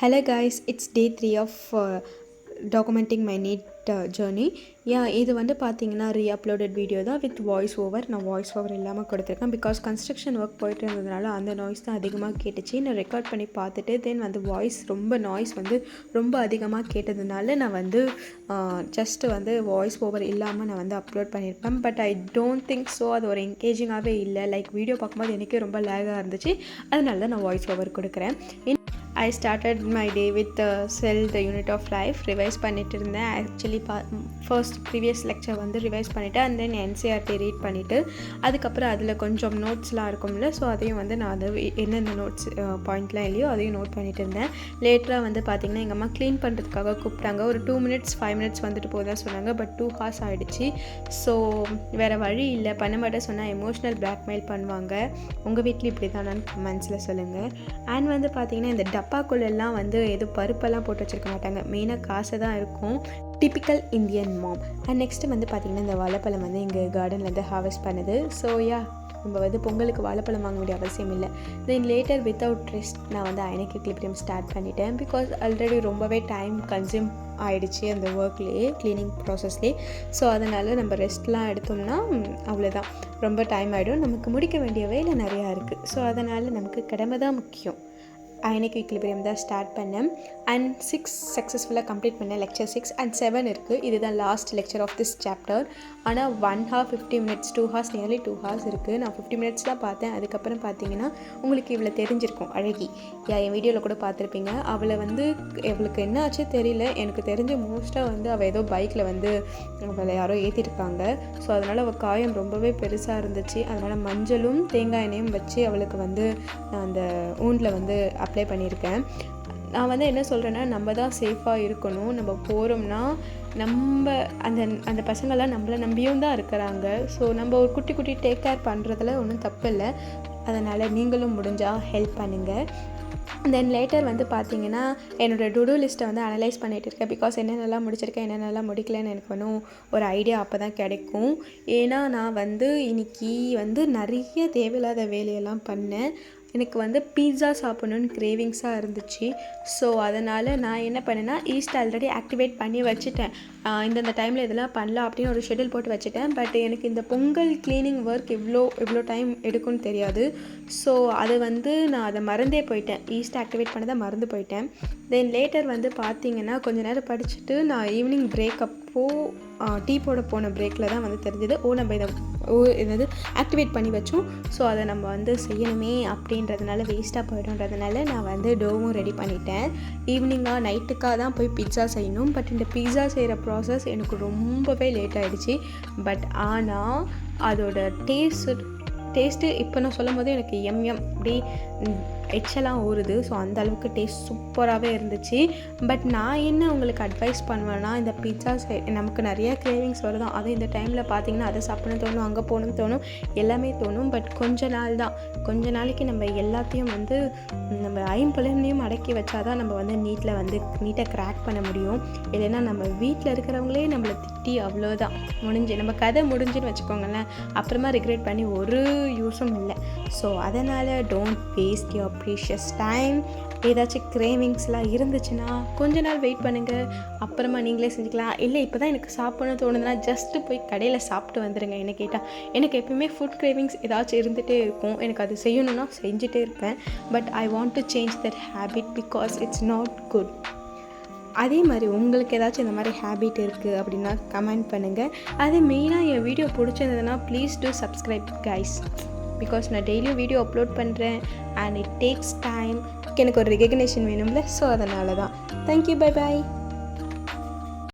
Hello guys, it's day 3 of documenting my NEET journey. இது வந்து பார்த்தீங்கன்னா ரீஅப்லோடட் வீடியோ தான் வித் வாய்ஸ் ஓவர். நான் வாய்ஸ் ஓவர் இல்லாமல் கொடுத்துருக்கேன் பிகாஸ் கன்ஸ்ட்ரக்ஷன் ஒர்க் போயிட்டு இருந்ததுனால அந்த நாய்ஸ் தான் அதிகமாக கேட்டுச்சு. நான் ரெக்கார்ட் பண்ணி பார்த்துட்டு தென் வந்து நாய்ஸ் வந்து ரொம்ப அதிகமாக கேட்டதுனால நான் வந்து ஜஸ்ட்டு வந்து வாய்ஸ் ஓவர் இல்லாமல் நான் வந்து அப்லோட் பண்ணியிருப்பேன். But I don't think so அது ஒரு என்கேஜிங்காகவே இல்லை. லைக் வீடியோ பார்க்கும்போது எனக்கே ரொம்ப லேகாக இருந்துச்சு. அதனால தான் நான் வாய்ஸ் ஓவர் கொடுக்குறேன். I started my day with Cell the Unit of Life revise பண்ணிட்டு இருந்தேன். ஆக்சுவலி ஃபர்ஸ்ட் ப்ரீவியஸ் லெக்சர் வந்து ரிவைஸ் பண்ணிவிட்டு அண்ட் தென் NCERT ரீட் பண்ணிவிட்டு அதுக்கப்புறம் அதில் கொஞ்சம் நோட்ஸ்லாம் இருக்கும்ல, ஸோ அதையும் வந்து நான் அதை என்னென்ன நோட்ஸ் பாயிண்ட்லாம் இல்லையோ அதையும் நோட் பண்ணிட்டு இருந்தேன். லேட்டராக வந்து பார்த்திங்கன்னா எங்கள் அம்மா க்ளீன் பண்ணுறதுக்காக கூப்பிட்டாங்க. ஒரு 2 minutes 5 minutes வந்துட்டு போதான் சொன்னாங்க. பட் 2 hours ஆகிடுச்சு. ஸோ வேறு வழி இல்லை, பண்ண மாட்டேன் சொன்னால் எமோஷ்னல் பிளாக்மெயில் பண்ணுவாங்க. உங்கள் வீட்டில் இப்படி தானான்னு கமெண்ட்ஸில் சொல்லுங்கள். அண்ட் வந்து பார்த்திங்கன்னா இந்த டப்பாக்குள்ளெல்லாம் வந்து எதுவும் பருப்பெல்லாம் போட்டு வச்சுருக்க மாட்டாங்க, மெயினாக காசு தான் இருக்கும். Typical Indian mom. And next வந்து பார்த்திங்கன்னா இந்த வாழைப்பழம் வந்து எங்கள் கார்டன்லேருந்து ஹார்வெஸ்ட் பண்ணுது. ஸோ நம்ம வந்து பொங்கலுக்கு வாழைப்பழம் வாங்க வேண்டிய அவசியம் இல்லை. தென் லேட்டர் வித்தவுட் ரெஸ்ட் நான் வந்து அயனிக் எக்லிபிரியம் ஸ்டார்ட் பண்ணிட்டேன். பிகாஸ் ஆல்ரெடி ரொம்பவே டைம் கன்சியூம் ஆகிடுச்சு அந்த ஒர்க்லேயே, க்ளீனிங் ப்ராசஸ்லேயே. ஸோ அதனால் நம்ம ரெஸ்ட்லாம் எடுத்தோம்னா அவ்வளோதான், ரொம்ப டைம் ஆகிடும். நமக்கு முடிக்க வேண்டிய வேலை நிறையா இருக்குது. ஸோ அதனால் நமக்கு கடமை தான் முக்கியம். அயனிக் எக்லிபிரியம் தான் ஸ்டார்ட் பண்ணேன். அண்ட் 6 சக்ஸஸ்ஃபுல்லாக கம்ப்ளீட் பண்ணேன். லெக்சர் 6 and 7 இருக்குது. இதுதான் last lecture of this chapter. ஆனால் 1 hour 50 minutes 2 hours nearly 2 hours இருக்குது. நான் 50 minutes தான் பார்த்தேன். அதுக்கப்புறம் பார்த்தீங்கன்னா உங்களுக்கு இவ்வளோ தெரிஞ்சிருக்கும் அழகி. என் வீடியோவில் கூட பார்த்துருப்பீங்க. அவளுக்கு என்ன ஆச்சு தெரியல, எனக்கு தெரிஞ்ச மோஸ்ட்டாக வந்து அவள் ஏதோ பைக்கில் வந்து அவளை யாரோ ஏற்றிருக்காங்க. ஸோ அதனால் அவள் காயம் ரொம்பவே பெருசாக இருந்துச்சு. அதனால் மஞ்சளும் தேங்காய் எண்ணெயும் வச்சு அவளுக்கு வந்து நான் அந்த ஊண்டில் வந்து அப்ளை பண்ணியிருக்கேன். நான் வந்து என்ன சொல்கிறேன்னா, நம்ம தான் சேஃபாக இருக்கணும். நம்ம போகிறோம்னா நம்ம அந்த பசங்கள்லாம் நம்மளை நம்பியும் தான் இருக்கிறாங்க. ஸோ நம்ம ஒரு குட்டி டேக் கேர் பண்ணுறதுல ஒன்றும் தப்பு இல்லை. அதனால் நீங்களும் முடிஞ்சால் ஹெல்ப் பண்ணுங்கள். தென் லேட்டர் வந்து பார்த்திங்கன்னா என்னோடய டு டூ லிஸ்ட்டை வந்து அனலைஸ் பண்ணிகிட்டு இருக்கேன். பிகாஸ் என்னென்னலாம் முடிச்சிருக்கேன் என்னென்னலாம் முடிக்கலன்னு எனக்கு ஒன்றும் ஒரு ஐடியா அப்போ தான் கிடைக்கும். ஏன்னா நான் வந்து இன்றைக்கி வந்து நிறைய தேவையில்லாத வேலையெல்லாம் பண்ணேன். எனக்கு வந்து பீட்சா சாப்பிட்ணுன்னு கிரேவிங்ஸாக இருந்துச்சு. ஸோ அதனால் நான் என்ன பண்ணேன்னா ஈஸ்ட் ஆல்ரெடி ஆக்டிவேட் பண்ணி வச்சுட்டேன். இந்தந்த டைமில் இதெல்லாம் பண்ணலாம் அப்படின்னு ஒரு ஷெட்யூல் போட்டு வச்சுட்டேன். பட் எனக்கு இந்த பொங்கல் க்ளீனிங் ஒர்க் எவ்வளோ டைம் எடுக்கும்னு தெரியாது. ஸோ அது வந்து நான் அதை மறந்தே போயிட்டேன். ஈஸ்ட் ஆக்டிவேட் பண்ணதை மறந்து போயிட்டேன். தென் லேட்டர் வந்து பார்த்திங்கன்னா கொஞ்ச நேரம் படிச்சுட்டு நான் ஈவினிங் பிரேக் அப்போது டீ போட போன பிரேக்கில் தான் வந்து தெரிஞ்சது, நம்ம இதை ஆக்டிவேட் பண்ணி வச்சோம். ஸோ அதை நம்ம வந்து செய்யணுமே அப்படின்றதுனால வேஸ்ட்டாக போய்டுன்றதுனால நான் வந்து டோவும் ரெடி பண்ணிட்டேன். ஈவினிங்காக நைட்டுக்காக தான் போய் பிட்ஸா செய்யணும். பட் இந்த பிட்ஸா செய்கிற ப்ராசஸ் எனக்கு ரொம்பவே லேட் ஆகிடுச்சு. பட் ஆனால் அதோட டேஸ்ட்டு இப்போ நான் சொல்லும் போது எனக்கு அப்படி எச்செல்லாம் ஊறுது. ஸோ அந்த அளவுக்கு டேஸ்ட் சூப்பராகவே இருந்துச்சு. பட் நான் என்ன உங்களுக்கு அட்வைஸ் பண்ணுவேன்னா, இந்த பிட்ஸா நமக்கு நிறையா கிரேவிங்ஸ் வருதான். அதுவும் இந்த டைமில் பார்த்திங்கன்னா அதை சாப்பிடணும் தோணும், அங்கே போகணும்னு தோணும், எல்லாமே தோணும். பட் கொஞ்ச நாளைக்கு நம்ம எல்லாத்தையும் வந்து நம்ம ஐம்புலனையும் அடக்கி வச்சாதான் நம்ம வந்து நீட்டாக கிராக் பண்ண முடியும். இல்லைன்னா நம்ம வீட்டில் இருக்கிறவங்களே நம்மளை திட்டி அவ்வளோதான் நம்ம கதை முடிஞ்சுன்னு வச்சுக்கோங்களேன். அப்புறமா ரிக்ரெட் பண்ணி ஒரு யூஸும் இல்லை. ஸோ அதனால் don't waste your precious time. ஏதாச்சும் கிரேவிங்ஸ்லாம் இருந்துச்சுன்னா கொஞ்ச நாள் வெயிட் பண்ணுங்கள், அப்புறமா நீங்களே செஞ்சுக்கலாம். இல்லை இப்போ தான் எனக்கு சாப்பிடணும்னு தோணுதுன்னா ஜஸ்ட்டு போய் கடையில் சாப்பிட்டு வந்துடுங்க. என்ன கேட்டால் எனக்கு எப்பவுமே ஃபுட் கிரேவிங்ஸ் ஏதாச்சும் இருந்துகிட்டே இருக்கும். எனக்கு அது செய்யணுன்னா செஞ்சுட்டே இருப்பேன். But I want to change that habit because it's not good. அதே மாதிரி உங்களுக்கு ஏதாச்சும் இந்த மாதிரி ஹேபிட் இருக்குது அப்படின்னா கமெண்ட் பண்ணுங்கள். அது மெயினாக என் வீடியோ பிடிச்சிருந்ததுன்னா please do subscribe guys. Because நான் டெய்லியும் வீடியோ அப்லோட் பண்ணுறேன் அண்ட் இட் டேக்ஸ் டைம். எனக்கு ஒரு ரெகக்னேஷன் வேணும்ல, ஸோ அதனால தான். Thank you, bye bye.